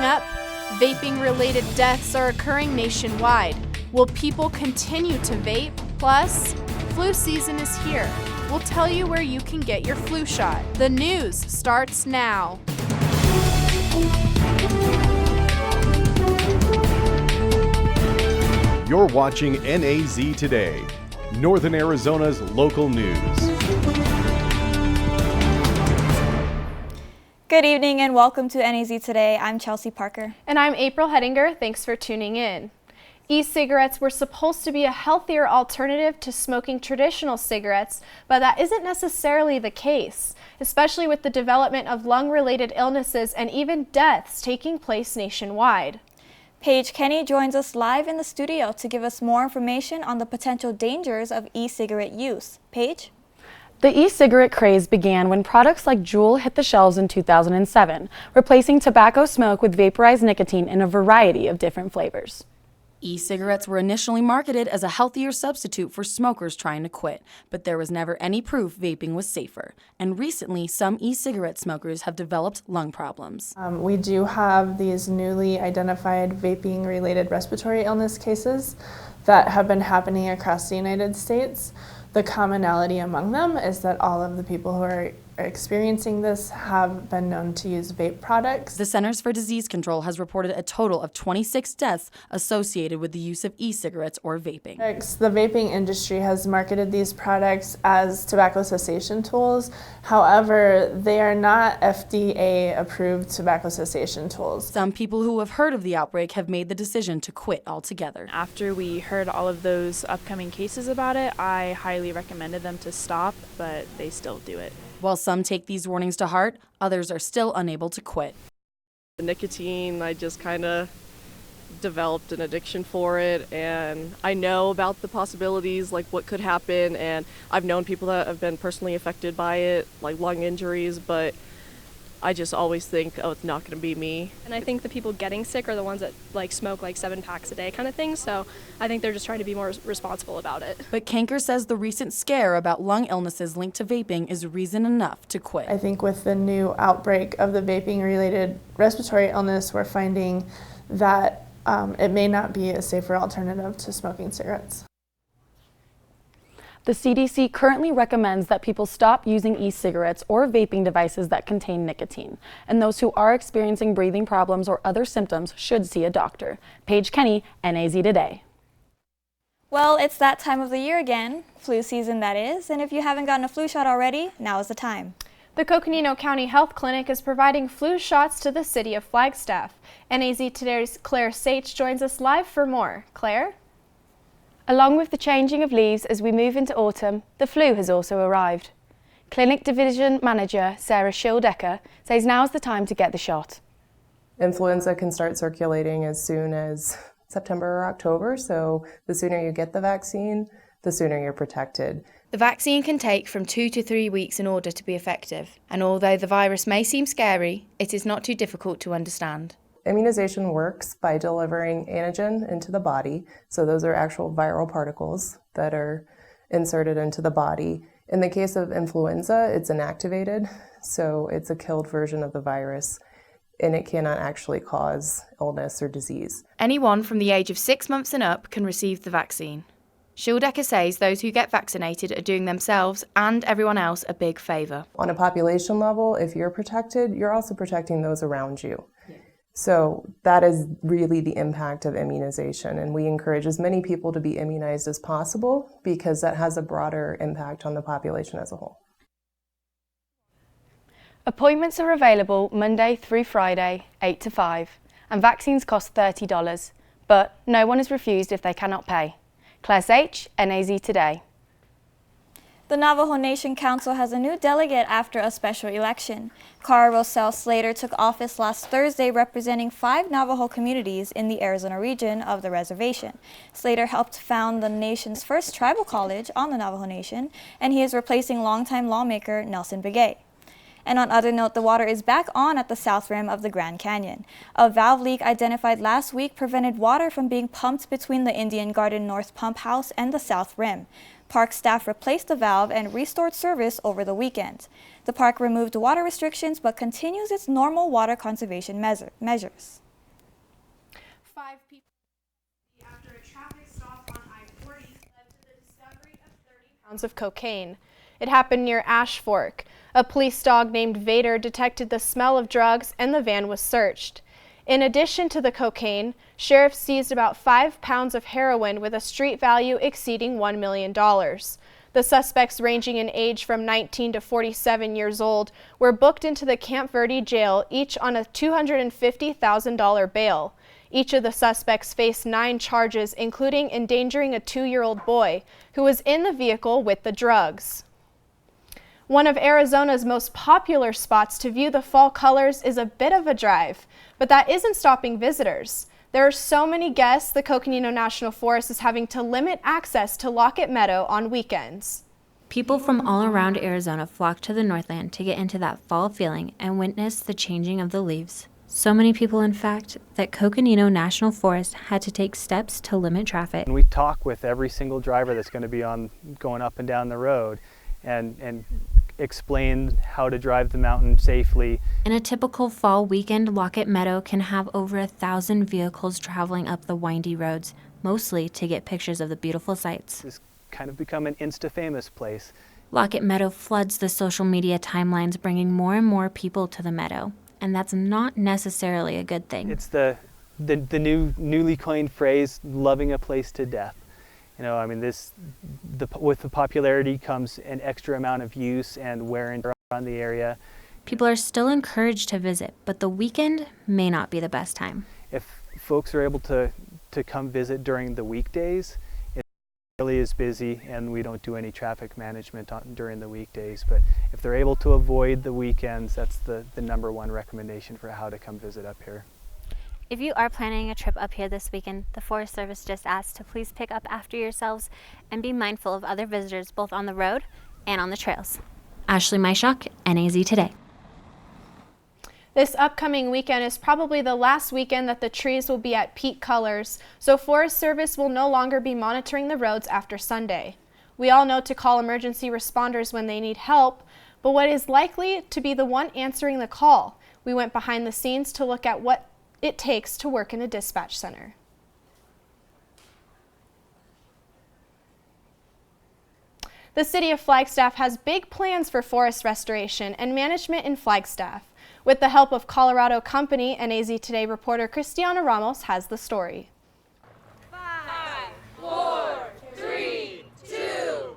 Coming up, vaping-related deaths are occurring nationwide. Will people continue to vape? Plus, flu season is here. We'll tell you where you can get your flu shot. The news starts now. You're watching NAZ Today, Northern Arizona's local news. Good evening and welcome to NAZ Today. I'm Chelsea Parker. And I'm April Hettinger. Thanks for tuning in. E-cigarettes were supposed to be a healthier alternative to smoking traditional cigarettes, but that isn't necessarily the case, especially with the development of lung-related illnesses and even deaths taking place nationwide. Paige Kenny joins us live in the studio to give us more information on the potential dangers of e-cigarette use. Paige? The e-cigarette craze began when products like Juul hit the shelves in 2007, replacing tobacco smoke with vaporized nicotine in a variety of different flavors. E-cigarettes were initially marketed as a healthier substitute for smokers trying to quit, but there was never any proof vaping was safer. And recently, some e-cigarette smokers have developed lung problems. We do have these newly identified vaping-related respiratory illness cases that have been happening across the United States. The commonality among them is that all of the people who are experiencing this have been known to use vape products. The Centers for Disease Control has reported a total of 26 deaths associated with the use of e-cigarettes or vaping. The vaping industry has marketed these products as tobacco cessation tools. However, they are not FDA-approved tobacco cessation tools. Some people who have heard of the outbreak have made the decision to quit altogether. After we heard all of those upcoming cases about it, I highly recommended them to stop, but they still do it. While some take these warnings to heart, others are still unable to quit. The nicotine, I just kind of developed an addiction for it, and I know about the possibilities, like what could happen, and I've known people that have been personally affected by it, like lung injuries, but I just always think, oh, it's not going to be me. And I think the people getting sick are the ones that smoke 7 packs a day kind of thing, so I think they're just trying to be more responsible about it. But Kanker says the recent scare about lung illnesses linked to vaping is reason enough to quit. I think with the new outbreak of the vaping-related respiratory illness, we're finding that it may not be a safer alternative to smoking cigarettes. The CDC currently recommends that people stop using e-cigarettes or vaping devices that contain nicotine, and those who are experiencing breathing problems or other symptoms should see a doctor. Paige Kenny, NAZ Today. Well, it's that time of the year again, flu season that is, and if you haven't gotten a flu shot already, now is the time. The Coconino County Health Clinic is providing flu shots to the city of Flagstaff. NAZ Today's Claire Sage joins us live for more. Claire? Along with the changing of leaves as we move into autumn, the flu has also arrived. Clinic Division Manager Sarah Schildecker says now's the time to get the shot. Influenza can start circulating as soon as September or October, so the sooner you get the vaccine, the sooner you're protected. The vaccine can take from 2 to 3 weeks in order to be effective, and although the virus may seem scary, it is not too difficult to understand. Immunization works by delivering antigen into the body, so those are actual viral particles that are inserted into the body. In the case of influenza, it's inactivated, so it's a killed version of the virus, and it cannot actually cause illness or disease. Anyone from the age of 6 months and up can receive the vaccine. Schildecker says those who get vaccinated are doing themselves and everyone else a big favour. On a population level, if you're protected, you're also protecting those around you. So that is really the impact of immunization, and we encourage as many people to be immunized as possible because that has a broader impact on the population as a whole. Appointments are available Monday through Friday, 8 to 5, and vaccines cost $30, but no one is refused if they cannot pay. Claire Sage, NAZ Today. The Navajo Nation Council has a new delegate after a special election. Cara Roselle Slater took office last Thursday representing 5 Navajo communities in the Arizona region of the reservation. Slater helped found the nation's first tribal college on the Navajo Nation, and he is replacing longtime lawmaker Nelson Begay. And on other note, the water is back on at the south rim of the Grand Canyon. A valve leak identified last week prevented water from being pumped between the Indian Garden North Pump House and the south rim. Park staff replaced the valve and restored service over the weekend. The park removed water restrictions but continues its normal water conservation measures. 5 people after a traffic stop on I-40 led to the discovery of 30 pounds of cocaine. It happened near Ash Fork. A police dog named Vader detected the smell of drugs and the van was searched. In addition to the cocaine, sheriffs seized about 5 pounds of heroin with a street value exceeding $1 million. The suspects, ranging in age from 19 to 47 years old, were booked into the Camp Verde jail, each on a $250,000 bail. Each of the suspects faced 9 charges, including endangering a 2-year-old boy who was in the vehicle with the drugs. One of Arizona's most popular spots to view the fall colors is a bit of a drive, but that isn't stopping visitors. There are so many guests, the Coconino National Forest is having to limit access to Lockett Meadow on weekends. People from all around Arizona flock to the Northland to get into that fall feeling and witness the changing of the leaves. So many people, in fact, that Coconino National Forest had to take steps to limit traffic. And we talk with every single driver that's going to be going up and down the road and explain how to drive the mountain safely. In a typical fall weekend, Lockett Meadow can have over 1,000 vehicles traveling up the windy roads, mostly to get pictures of the beautiful sights. It's kind of become an Insta-famous place. Lockett Meadow floods the social media timelines, bringing more and more people to the meadow, and that's not necessarily a good thing. It's the newly coined phrase, loving a place to death. You know, I mean, with the popularity comes an extra amount of use and wear and tear on the area. People are still encouraged to visit, but the weekend may not be the best time. If folks are able to come visit during the weekdays, it really is busy and we don't do any traffic management during the weekdays. But if they're able to avoid the weekends, that's the #1 recommendation for how to come visit up here. If you are planning a trip up here this weekend, the Forest Service just asked to please pick up after yourselves and be mindful of other visitors both on the road and on the trails. Ashley Myshak, NAZ Today. This upcoming weekend is probably the last weekend that the trees will be at peak colors, so Forest Service will no longer be monitoring the roads after Sunday. We all know to call emergency responders when they need help, but what is likely to be the one answering the call? We went behind the scenes to look at what it takes to work in a dispatch center. The City of Flagstaff has big plans for forest restoration and management in Flagstaff. With the help of Colorado company, NAZ Today reporter Cristiana Ramos has the story. 5, 4, 3, 2,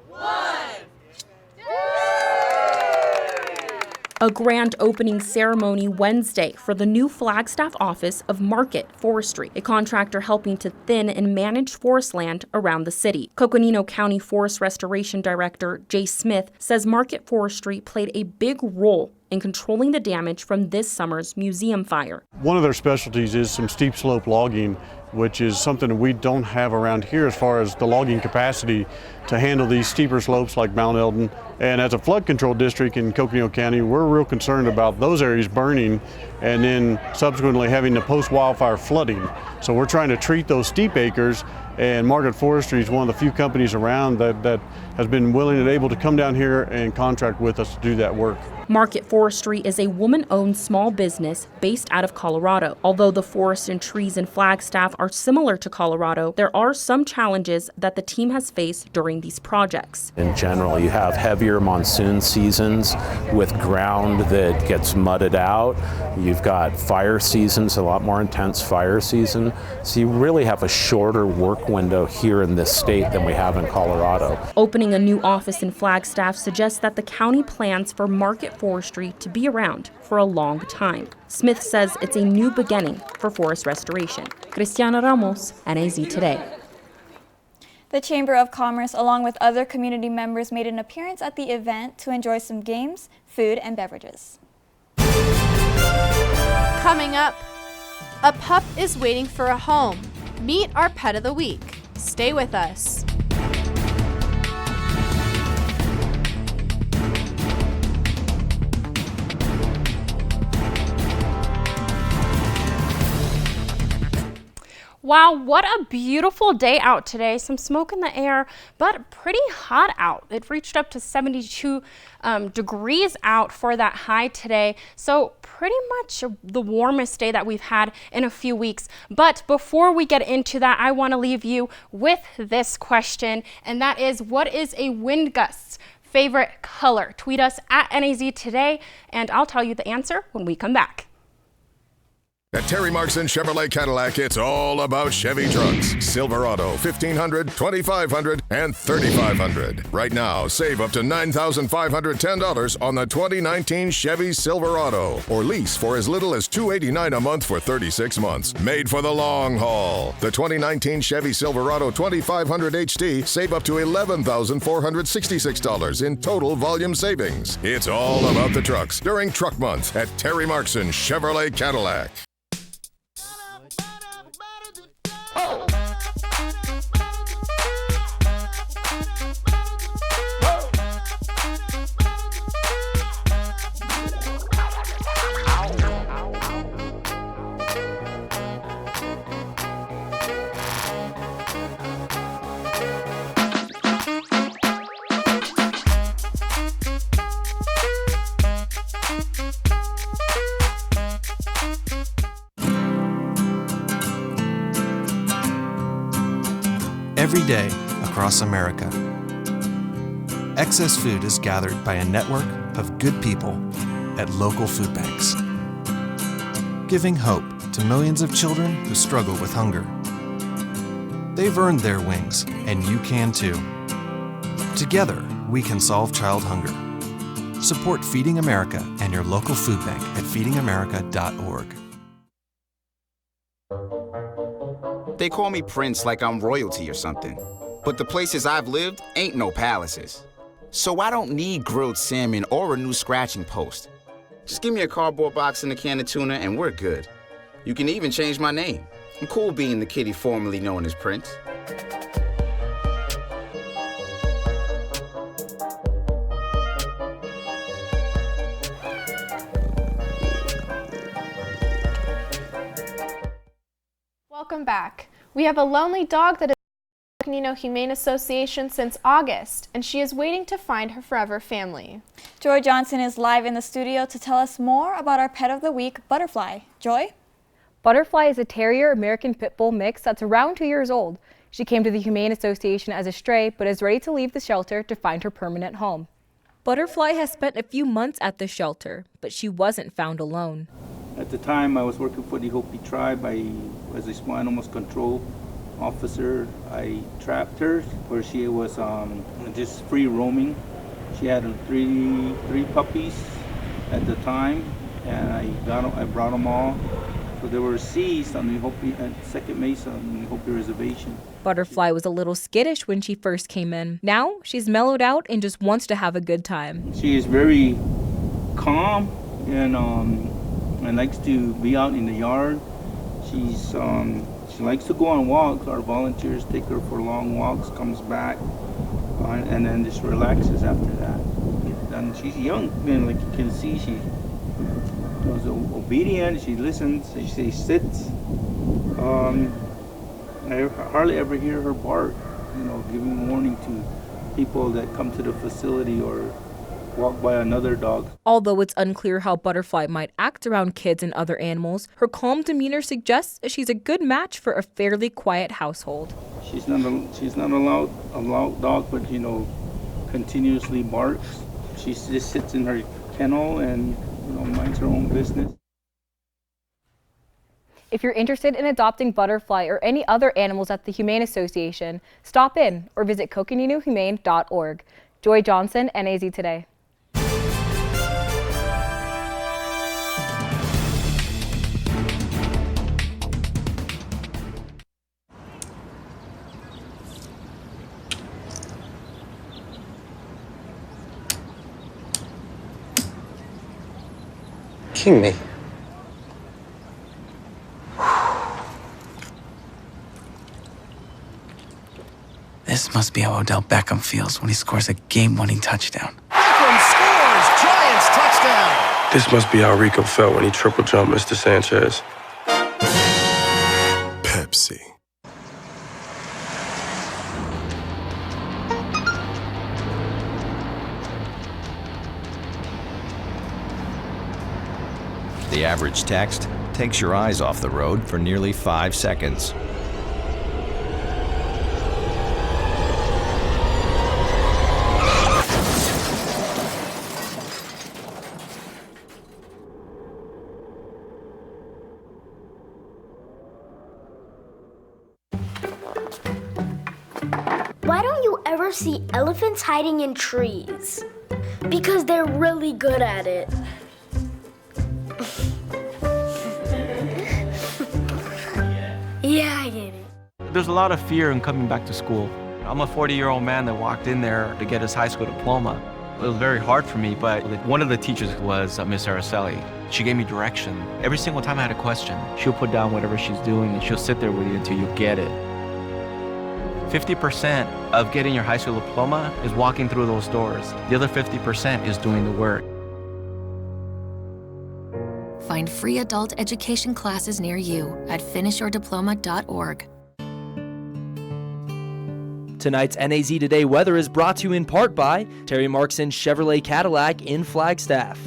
1. A grand opening ceremony Wednesday for the new Flagstaff office of Market Forestry, a contractor helping to thin and manage forest land around the city. Coconino County Forest Restoration Director Jay Smith says Market Forestry played a big role in controlling the damage from this summer's museum fire. One of their specialties is some steep slope logging, which is something we don't have around here as far as the logging capacity to handle these steeper slopes like Mount Eldon. And as a flood control district in Coconino County, we're real concerned about those areas burning and then subsequently having the post-wildfire flooding. So we're trying to treat those steep acres, and Market Forestry is one of the few companies around that has been willing and able to come down here and contract with us to do that work. Market Forestry is a woman-owned small business based out of Colorado. Although the forests and trees in Flagstaff are similar to Colorado, there are some challenges that the team has faced during these projects. In general, you have heavier monsoon seasons with ground that gets mudded out. You've got fire seasons, a lot more intense fire season. So you really have a shorter work window here in this state than we have in Colorado. Opening a new office in Flagstaff suggests that the county plans for Market Forestry to be around for a long time. Smith says it's a new beginning for forest restoration. Cristiana Ramos, NAZ Today. The Chamber of Commerce, along with other community members, made an appearance at the event to enjoy some games, food, and beverages. Coming up, a pup is waiting for a home. Meet our pet of the week. Stay with us. Wow, what a beautiful day out today. Some smoke in the air, but pretty hot out. It reached up to 72 degrees out for that high today. So pretty much the warmest day that we've had in a few weeks. But before we get into that, I want to leave you with this question, and that is, what is a wind gust's favorite color? Tweet us at NAZ today, and I'll tell you the answer when we come back. At Terry Markson Chevrolet Cadillac, it's all about Chevy trucks. Silverado, 1500, 2500, and 3500. Right now, save up to $9,510 on the 2019 Chevy Silverado, or lease for as little as $289 a month for 36 months. Made for the long haul. The 2019 Chevy Silverado 2500 HD, save up to $11,466 in total volume savings. It's all about the trucks during Truck Month at Terry Markson Chevrolet Cadillac. Every day across America, excess food is gathered by a network of good people at local food banks, giving hope to millions of children who struggle with hunger. They've earned their wings, and you can too. Together, we can solve child hunger. Support Feeding America and your local food bank at feedingamerica.org. They call me Prince like I'm royalty or something. But the places I've lived ain't no palaces. So I don't need grilled salmon or a new scratching post. Just give me a cardboard box and a can of tuna and we're good. You can even change my name. I'm cool being the kitty formerly known as Prince. Welcome back. We have a lonely dog that has been with the Humane Association since August, and she is waiting to find her forever family. Joy Johnson is live in the studio to tell us more about our pet of the week, Butterfly. Joy? Butterfly is a Terrier American Pit Bull mix that's around 2 years old. She came to the Humane Association as a stray, but is ready to leave the shelter to find her permanent home. Butterfly has spent a few months at the shelter, but she wasn't found alone. At the time, I was working for the Hopi tribe. As a small animals control officer, I trapped her where she was just free roaming. She had three puppies at the time, and I brought them all. So they were seized on the Hopi at Second Mesa on the Hopi reservation. Butterfly was a little skittish when she first came in. Now she's mellowed out and just wants to have a good time. She is very calm and likes to be out in the yard. She likes to go on walks. Our volunteers take her for long walks, comes back, and then just relaxes after that. And she's young, and like you can see, she was obedient. She listens. She sits. I hardly ever hear her bark, giving warning to people that come to the facility or walk by another dog. Although it's unclear how Butterfly might act around kids and other animals, her calm demeanor suggests she's a good match for a fairly quiet household. She's not a loud dog, but continuously barks. She just sits in her kennel and minds her own business. If you're interested in adopting Butterfly or any other animals at the Humane Association, stop in or visit coconinohumane.org. Joy Johnson, NAZ Today. King me. This must be how Odell Beckham feels when he scores a game-winning touchdown. Beckham scores! Giants touchdown! This must be how Rico felt when he triple jumped Mr. Sanchez. Pepsi. The average text takes your eyes off the road for nearly 5 seconds. Why don't you ever see elephants hiding in trees? Because they're really good at it. Yeah, I get it. There's a lot of fear in coming back to school. I'm a 40-year-old man that walked in there to get his high school diploma. It was very hard for me, but one of the teachers was Miss Araceli. She gave me direction. Every single time I had a question, she'll put down whatever she's doing and she'll sit there with you until you get it. 50% of getting your high school diploma is walking through those doors. The other 50% is doing the work. Find free adult education classes near you at finishyourdiploma.org. Tonight's NAZ Today weather is brought to you in part by Terry Markson Chevrolet Cadillac in Flagstaff.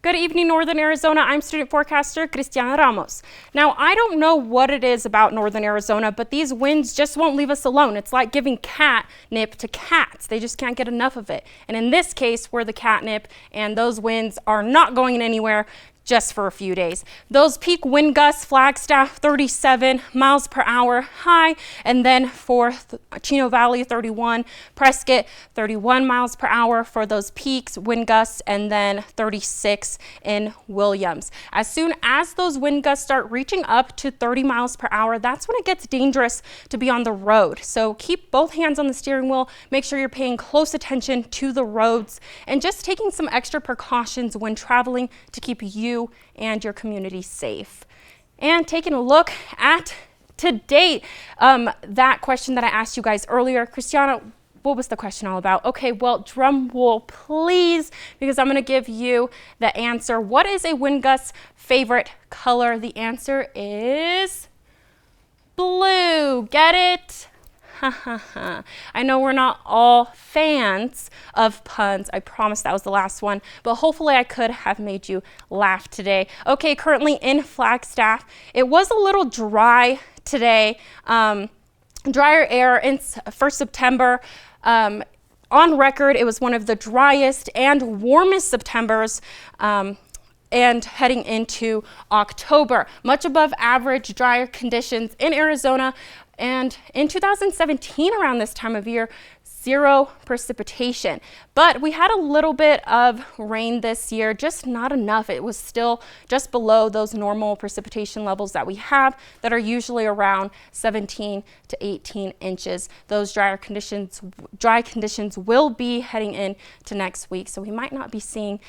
Good evening, Northern Arizona. I'm student forecaster Cristiana Ramos. Now, I don't know what it is about Northern Arizona, but these winds just won't leave us alone. It's like giving catnip to cats. They just can't get enough of it. And in this case, we're the catnip, and those winds are not going anywhere just for a few days. Those peak wind gusts, Flagstaff 37 miles per hour high, and then for Chino Valley 31, Prescott 31 miles per hour for those peaks wind gusts, and then 36 in Williams. As soon as those wind gusts start reaching up to 30 miles per hour, that's when it gets dangerous to be on the road. So keep both hands on the steering wheel, make sure you're paying close attention to the roads, and just taking some extra precautions when traveling to keep you and your community safe. And taking a look at to date, that question that I asked you guys earlier, Christiana, what was the question all about? Okay, well, drum roll please, because I'm going to give you the answer. What is a wind gust's favorite color? The answer is blue. Get it? I know we're not all fans of puns. I promise that was the last one, but hopefully I could have made you laugh today. Okay, currently in Flagstaff, it was a little dry today. Drier air for September. On record, it was one of the driest and warmest Septembers. And heading into October, much above average drier conditions in Arizona. And in 2017, around this time of year, 0 precipitation. But we had a little bit of rain this year, just not enough. It was still just below those normal precipitation levels that we have that are usually around 17 to 18 inches. Those dry conditions will be heading into next week, so we might not be seeing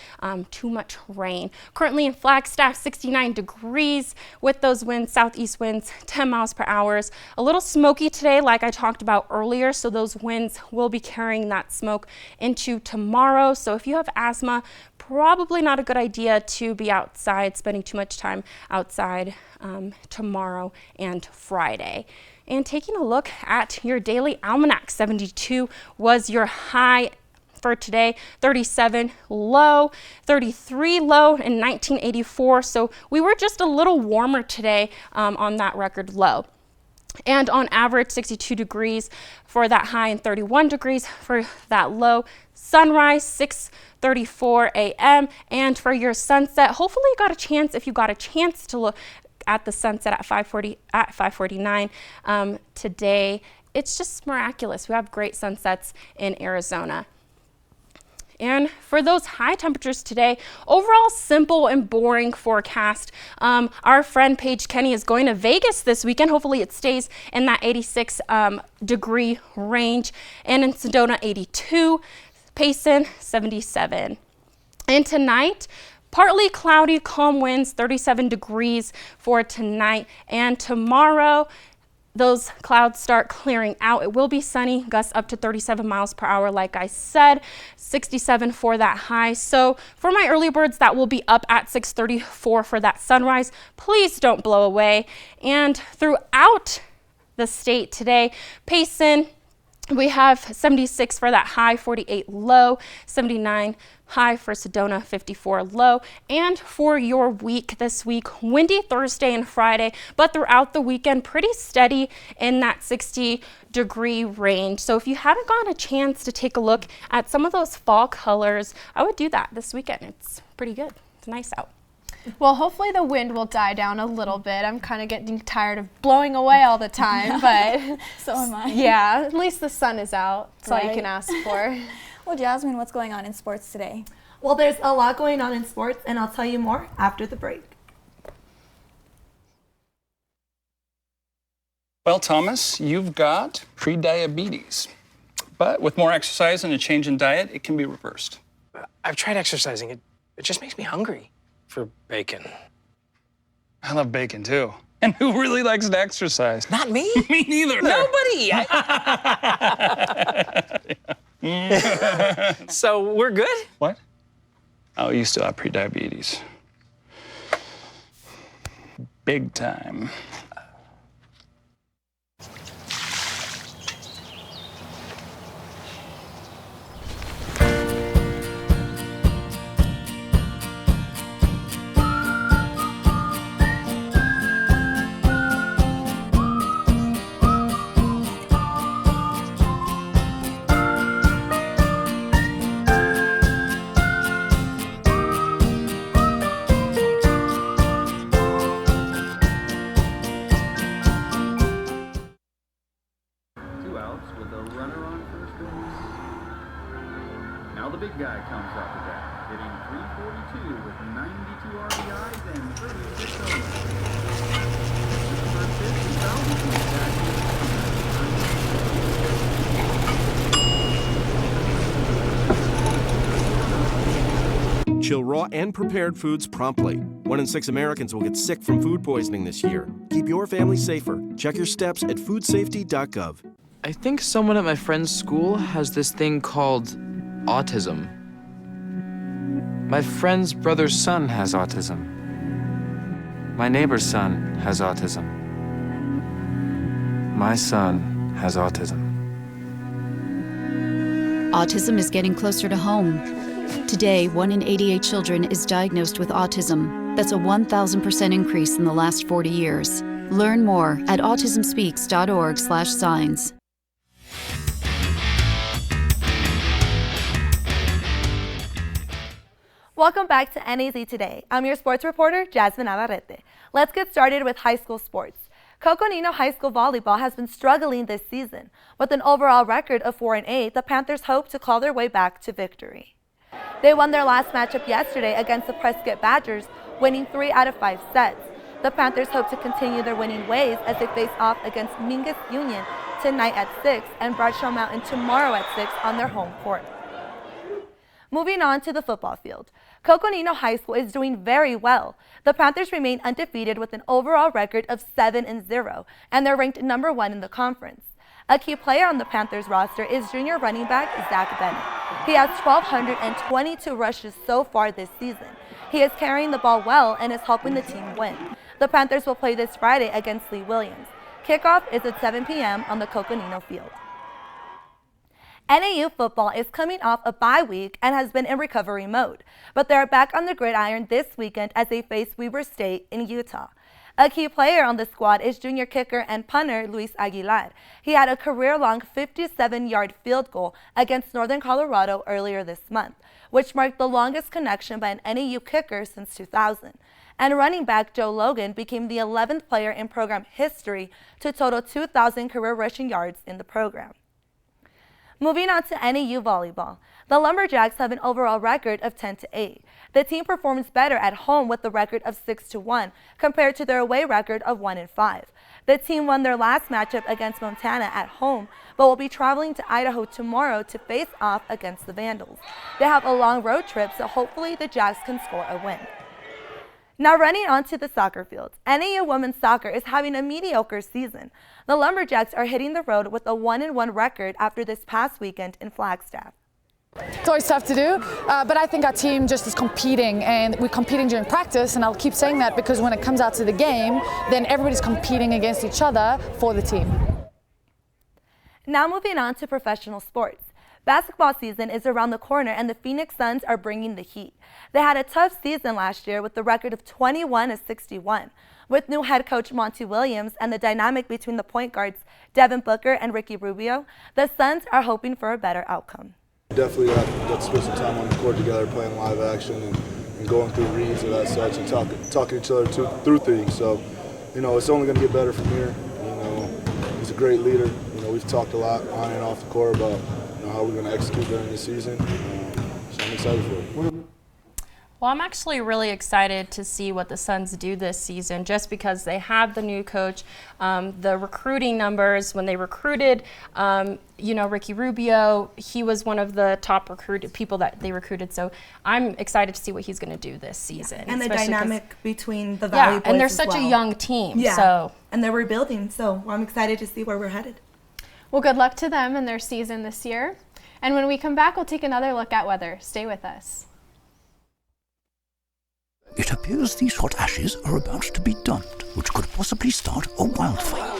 too much rain. Currently in Flagstaff, 69 degrees with those winds, southeast winds, 10 miles per hour. A little smoky today, like I talked about earlier, so those winds will be carrying that smoke into tomorrow. So if you have asthma, probably not a good idea to be outside, spending too much time outside tomorrow and Friday. And taking a look at your daily almanac, 72 was your high for today, 37 low, 33 low in 1984. So we were just a little warmer today on that record low. And on average, 62 degrees for that high and 31 degrees for that low. Sunrise, 6:34 a.m. And for your sunset, hopefully you got a chance, if you got a chance to look at the sunset at 5:49 today. It's just miraculous. We have great sunsets in Arizona. And for those high temperatures today, overall simple and boring forecast. Our friend Paige Kenny is going to Vegas this weekend. Hopefully it stays in that 86 degree range. And in Sedona, 82. Payson, 77. And tonight, partly cloudy, calm winds, 37 degrees for tonight. And tomorrow, those clouds start clearing out. It will be sunny, gusts up to 37 miles per hour, like I said, 67 for that high. So for my early birds, that will be up at 6:34 for that sunrise. Please don't blow away. And throughout the state today, Payson, We have 76 for that high, 48 low, 79 high for Sedona, 54 low. And for your week this week, windy Thursday and Friday, but throughout the weekend, pretty steady in that 60-degree range. So if you haven't gotten a chance to take a look at some of those fall colors, I would do that this weekend. It's pretty good. It's nice out. Well, hopefully the wind will die down a little bit. I'm kind of getting tired of blowing away all the time, but so am I. Yeah, at least the sun is out. That's all you can ask for. Well, Jasmine, what's going on in sports today? Well, there's a lot going on in sports, and I'll tell you more after the break. Well, Thomas, you've got prediabetes, but with more exercise and a change in diet, it can be reversed. I've tried exercising. It just makes me hungry for bacon. I love bacon, too. And who really likes to exercise? Not me. Me neither. Nobody. So we're good? What? Oh, you still have prediabetes. Big time. big guy comes off the bat, hitting .342 with 92 RBIs and 36 homers. This first pitch is fouled between the Chill raw and prepared foods promptly. 1 in 6 Americans will get sick from food poisoning this year. Keep your family safer. Check your steps at foodsafety.gov. I think someone at my friend's school has this thing called autism. My friend's brother's son has autism. My neighbor's son has autism. My son has autism. Autism is getting closer to home. Today, 1 in 88 children is diagnosed with autism. That's a 1,000% increase in the last 40 years. Learn more at autismspeaks.org/signs. Welcome back to NAZ Today. I'm your sports reporter, Jasmine Navarrete. Let's get started with high school sports. Coconino High School volleyball has been struggling this season. With an overall record of 4-8, the Panthers hope to claw their way back to victory. They won their last matchup yesterday against the Prescott Badgers, winning 3 out of 5 sets. The Panthers hope to continue their winning ways as they face off against Mingus Union tonight at 6 and Bradshaw Mountain tomorrow at 6 on their home court. Moving on to the football field. Coconino High School is doing very well. The Panthers remain undefeated with an overall record of 7-0, and they're ranked number 1 in the conference. A key player on the Panthers roster is junior running back Zach Bennett. He has 1,222 rushes so far this season. He is carrying the ball well and is helping the team win. The Panthers will play this Friday against Lee Williams. Kickoff is at 7 p.m. on the Coconino field. NAU football is coming off a bye week and has been in recovery mode, but they are back on the gridiron this weekend as they face Weber State in Utah. A key player on the squad is junior kicker and punter Luis Aguilar. He had a career-long 57-yard field goal against Northern Colorado earlier this month, which marked the longest connection by an NAU kicker since 2000. And running back Joe Logan became the 11th player in program history to total 2,000 career rushing yards in the program. Moving on to NAU volleyball. The Lumberjacks have an overall record of 10-8. The team performs better at home with a record of 6-1 compared to their away record of 1-5. The team won their last matchup against Montana at home, but will be traveling to Idaho tomorrow to face off against the Vandals. They have a long road trip, so hopefully the Jacks can score a win. Now running onto the soccer field, NAU women's soccer is having a mediocre season. The Lumberjacks are hitting the road with a 1-1 record after this past weekend in Flagstaff. It's always tough to do, but I think our team just is competing, and we're competing during practice, and I'll keep saying that because when it comes out to the game, then everybody's competing against each other for the team. Now moving on to professional sports. Basketball season is around the corner and the Phoenix Suns are bringing the heat. They had a tough season last year with the record of 21-61. With new head coach Monty Williams and the dynamic between the point guards Devin Booker and Ricky Rubio, the Suns are hoping for a better outcome. Definitely got to spend some time on the court together playing live action and going through reads and that such and talking to each other through things. So, it's only going to get better from here. He's a great leader. We've talked a lot on and off the court about how we're going to execute during the season. So I'm excited for it. Well, I'm actually really excited to see what the Suns do this season just because they have the new coach. The recruiting numbers, when they recruited, Ricky Rubio, he was one of the top people that they recruited. So I'm excited to see what he's going to do this season. And the dynamic between the Valley boys and they're as such well. a young team. Yeah, so. And they're rebuilding. So I'm excited to see where we're headed. Well, good luck to them in their season this year. And when we come back, we'll take another look at weather. Stay with us. It appears these hot ashes are about to be dumped, which could possibly start a wildfire.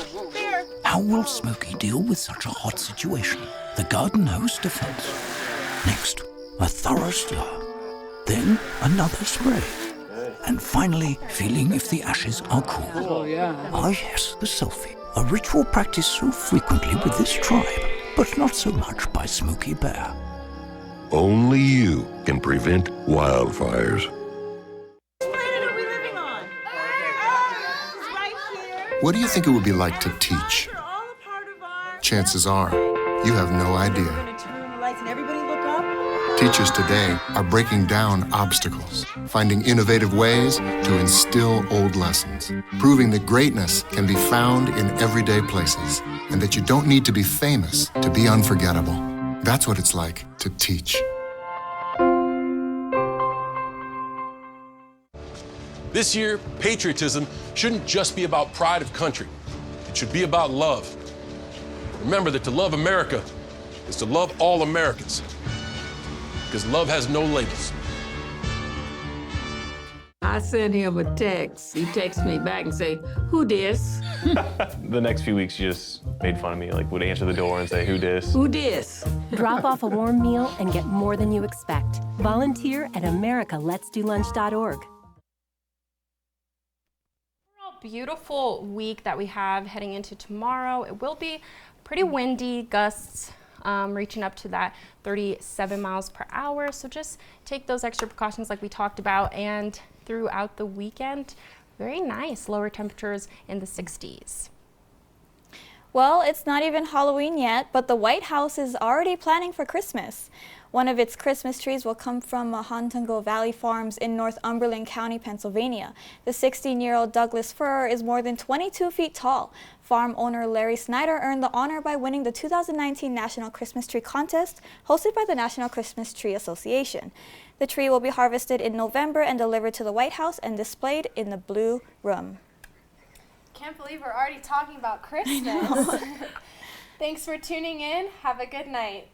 How will Smokey deal with such a hot situation? The garden hose defense. Next, a thorough stir. Then another spray. And finally, feeling if the ashes are cool. Oh, yeah. Ah, yes, the selfie. A ritual practiced so frequently with this tribe, but not so much by Smokey Bear. Only you can prevent wildfires. What do you think it would be like to teach? Chances are, you have no idea. Teachers today are breaking down obstacles, finding innovative ways to instill old lessons, proving that greatness can be found in everyday places, and that you don't need to be famous to be unforgettable. That's what it's like to teach. This year, patriotism shouldn't just be about pride of country. It should be about love. Remember that to love America is to love all Americans, because love has no labels. I sent him a text. He texts me back and say, "Who dis?" The next few weeks, she just made fun of me, would answer the door and say, "Who dis?" Who dis? Drop off a warm meal and get more than you expect. Volunteer at americaletsdolunch.org. Beautiful week that we have heading into tomorrow. It will be pretty windy, gusts reaching up to that 37 miles per hour. So just take those extra precautions like we talked about. And throughout the weekend, very nice lower temperatures in the 60s. Well, it's not even Halloween yet, but the White House is already planning for Christmas. One of its Christmas trees will come from Hontango Valley Farms in Northumberland County, Pennsylvania. The 16-year-old Douglas fir is more than 22 feet tall. Farm owner Larry Snyder earned the honor by winning the 2019 National Christmas Tree Contest hosted by the National Christmas Tree Association. The tree will be harvested in November and delivered to the White House and displayed in the Blue Room. Can't believe we're already talking about Christmas. Thanks for tuning in. Have a good night.